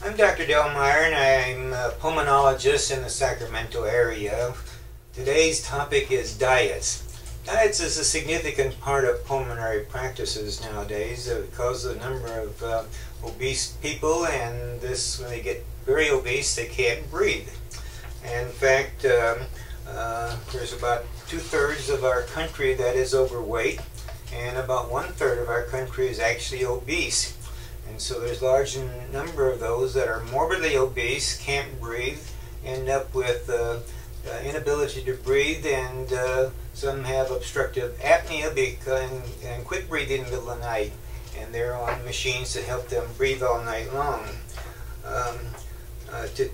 I'm Dr. Meyer, and I'm a pulmonologist in the Sacramento area. Today's topic is diets. Diets is a significant part of pulmonary practices nowadays because of the number of obese people, and when they get very obese, they can't breathe. In fact, there's about 2/3 of our country that is overweight, and about 1/3 of our country is actually obese. And so there's a large number of those that are morbidly obese, can't breathe, end up with inability to breathe, and some have obstructive apnea and quit breathing in the middle of the night. And they're on machines that help them breathe all night long. To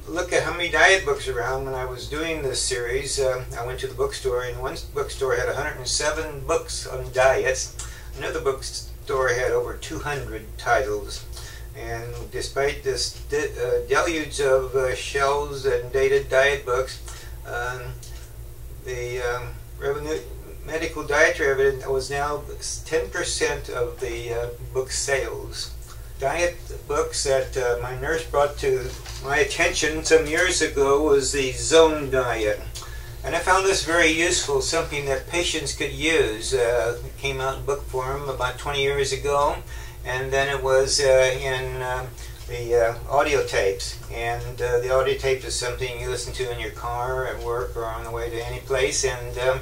look at how many diet books are around, when I was doing this series, I went to the bookstore, and one bookstore had 107 books on diets. Another bookstore had over 200 titles. And despite this deluge of shelves and dated diet books, the medical dietary evidence was now 10% of the book sales. Diet books that my nurse brought to my attention some years ago was the Zone Diet. And I found this very useful, something that patients could use. It came out in book form about 20 years ago, and then it was in the audio tapes. And the audio tape is something you listen to in your car, at work, or on the way to any place, and it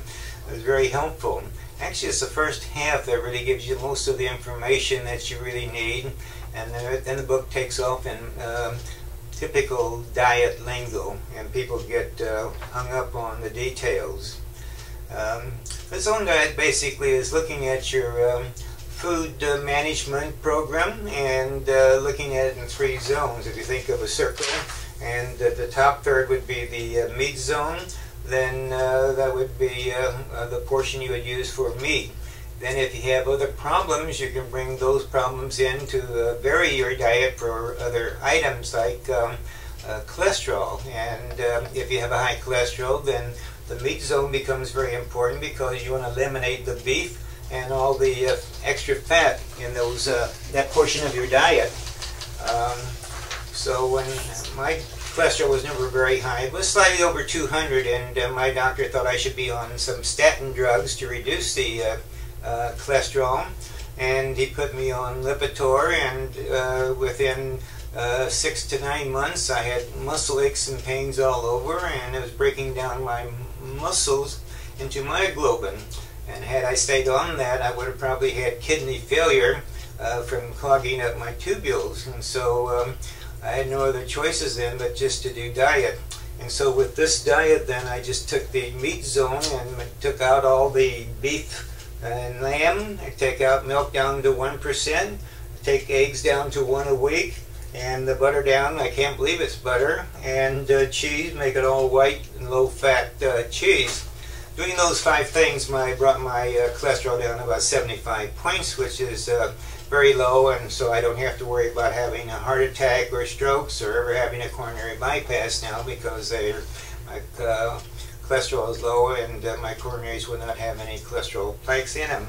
was very helpful. Actually, it's the first half that really gives you most of the information that you really need, and then the book takes off in typical diet lingo, and people get hung up on the details. The Zone Diet basically is looking at your food management program and looking at it in 3 zones. If you think of a circle, and the top third would be the meat zone, then that would be the portion you would use for meat. Then if you have other problems, you can bring those problems in to vary your diet for other items like cholesterol. And if you have a high cholesterol, then the meat zone becomes very important because you want to eliminate the beef and all the extra fat in that portion of your diet. So when my cholesterol was never very high, it was slightly over 200, and my doctor thought I should be on some statin drugs to reduce the cholesterol, and he put me on Lipitor, and within 6 to 9 months I had muscle aches and pains all over, and it was breaking down my muscles into myoglobin. And had I stayed on that, I would have probably had kidney failure from clogging up my tubules. And so I had no other choices then but just to do diet. And so with this diet then, I just took the meat zone and took out all the beef and lamb. I take out milk down to 1%, take eggs down to 1 a week, and the butter down, I can't believe it's butter, and cheese, make it all white and low-fat cheese. Doing those 5 things brought my cholesterol down to about 75 points, which is very low, and so I don't have to worry about having a heart attack or strokes or ever having a coronary bypass now, because my cholesterol is low, and my coronaries will not have any cholesterol plaques in them.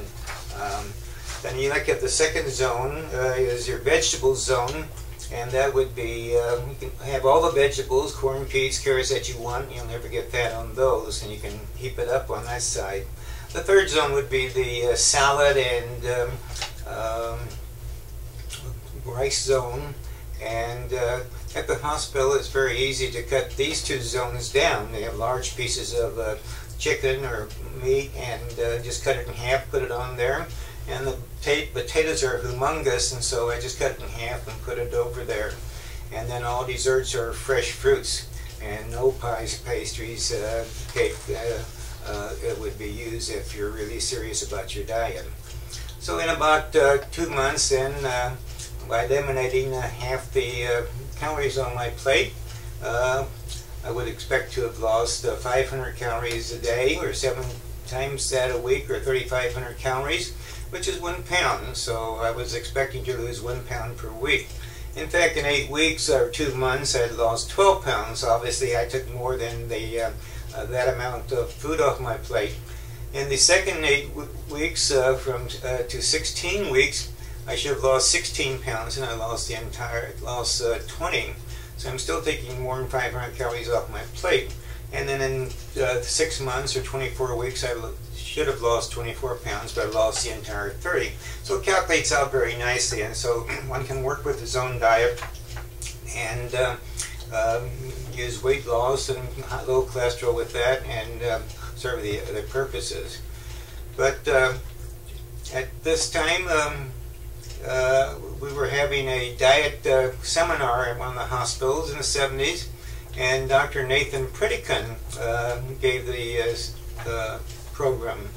Then you look at the second zone, is your vegetable zone, and that would be, you can have all the vegetables, corn, peas, carrots that you want. You'll never get fat on those, and you can heap it up on that side. The third zone would be the salad and rice zone, and at the hospital it's very easy to cut these 2 zones down. They have large pieces of chicken or meat, and just cut it in half, put it on there. And the potatoes are humongous, and so I just cut it in half and put it over there. And then all desserts are fresh fruits, and no pies, pastries, cake. It would be used if you're really serious about your diet. So in about 2 months then, by eliminating half the calories on my plate, I would expect to have lost 500 calories a day, or 7 times that a week, or 3,500 calories, which is 1 pound. So I was expecting to lose 1 pound per week. In fact, in 8 weeks or 2 months, I had lost 12 pounds. Obviously, I took more than that amount of food off my plate. In the second 8 weeks, to 16 weeks, I should have lost 16 pounds, and I lost 20. So I'm still taking more than 500 calories off my plate. And then in 6 months or 24 weeks, I should have lost 24 pounds, but I lost the entire 30. So it calculates out very nicely, and so one can work with his own diet and use weight loss and low cholesterol with that, and serve the other purposes. But at this time, we were having a diet seminar at one of the hospitals in the 70s, and Dr. Nathan Pritikin gave the program.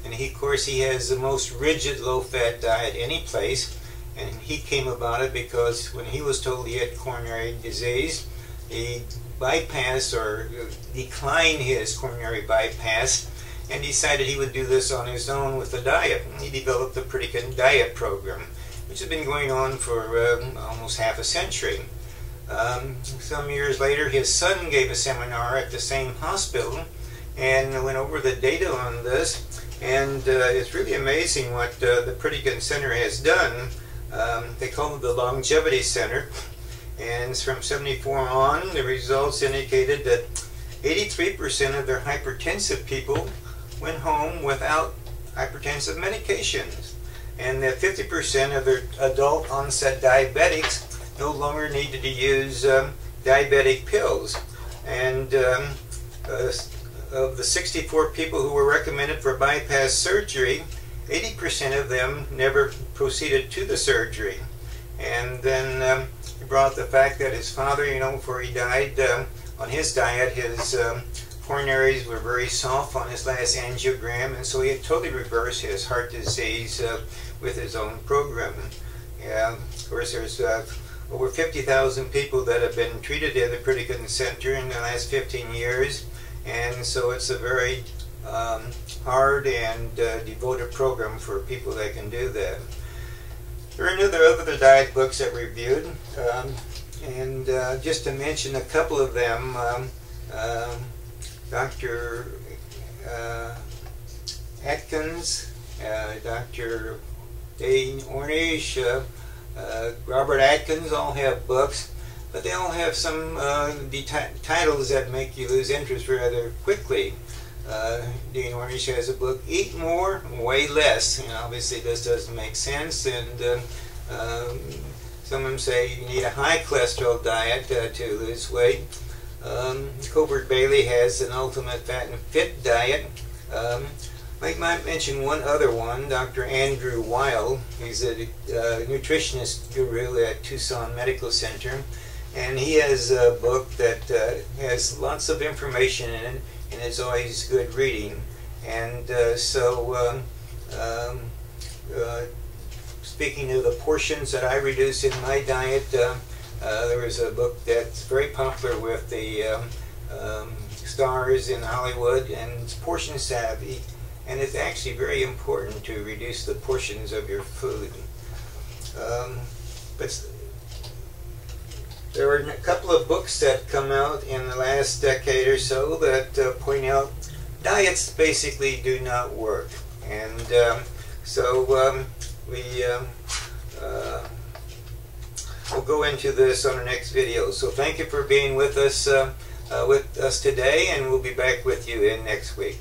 And he, of course, he has the most rigid low-fat diet any place, and he came about it because when he was told he had coronary disease, he bypassed or declined his coronary bypass and decided he would do this on his own with the diet. And he developed the Pritikin diet program, which has been going on for almost half a century. Some years later, his son gave a seminar at the same hospital and went over the data on this, and it's really amazing what the Pritikin Center has done. They call it the Longevity Center, and from 74 on, the results indicated that 83% of their hypertensive people went home without hypertensive medications, and that 50% of their adult onset diabetics no longer needed to use diabetic pills. And of the 64 people who were recommended for bypass surgery, 80% of them never proceeded to the surgery. And then he brought the fact that his father, before he died, on his diet, his coronaries were very soft on his last angiogram, and so he had totally reversed his heart disease with his own program. Of course, there's over 50,000 people that have been treated at the Pritikin Center in the last 15 years, and so it's a very hard and devoted program for people that can do that. There are other diet books that we reviewed, and just to mention a couple of them, Dr. Atkins, Dr. Dane Ornish, Robert Atkins all have books, but they all have some titles that make you lose interest rather quickly. Dean Ornish has a book, Eat More, Weigh Less. Obviously this doesn't make sense, and some of them say you need a high cholesterol diet to lose weight. Colbert Bailey has an Ultimate Fat and Fit diet. I might mention one other one, Dr. Andrew Weil. He's a nutritionist guru at Tucson Medical Center, and he has a book that has lots of information in it, and it's always good reading. And speaking of the portions that I reduce in my diet, there was a book that's very popular with the stars in Hollywood, and it's Portion Savvy, and it's actually very important to reduce the portions of your food. But there are a couple of books that come out in the last decade or so that point out diets basically do not work, and we'll go into this on our next video. So thank you for being with us today, and we'll be back with you in next week.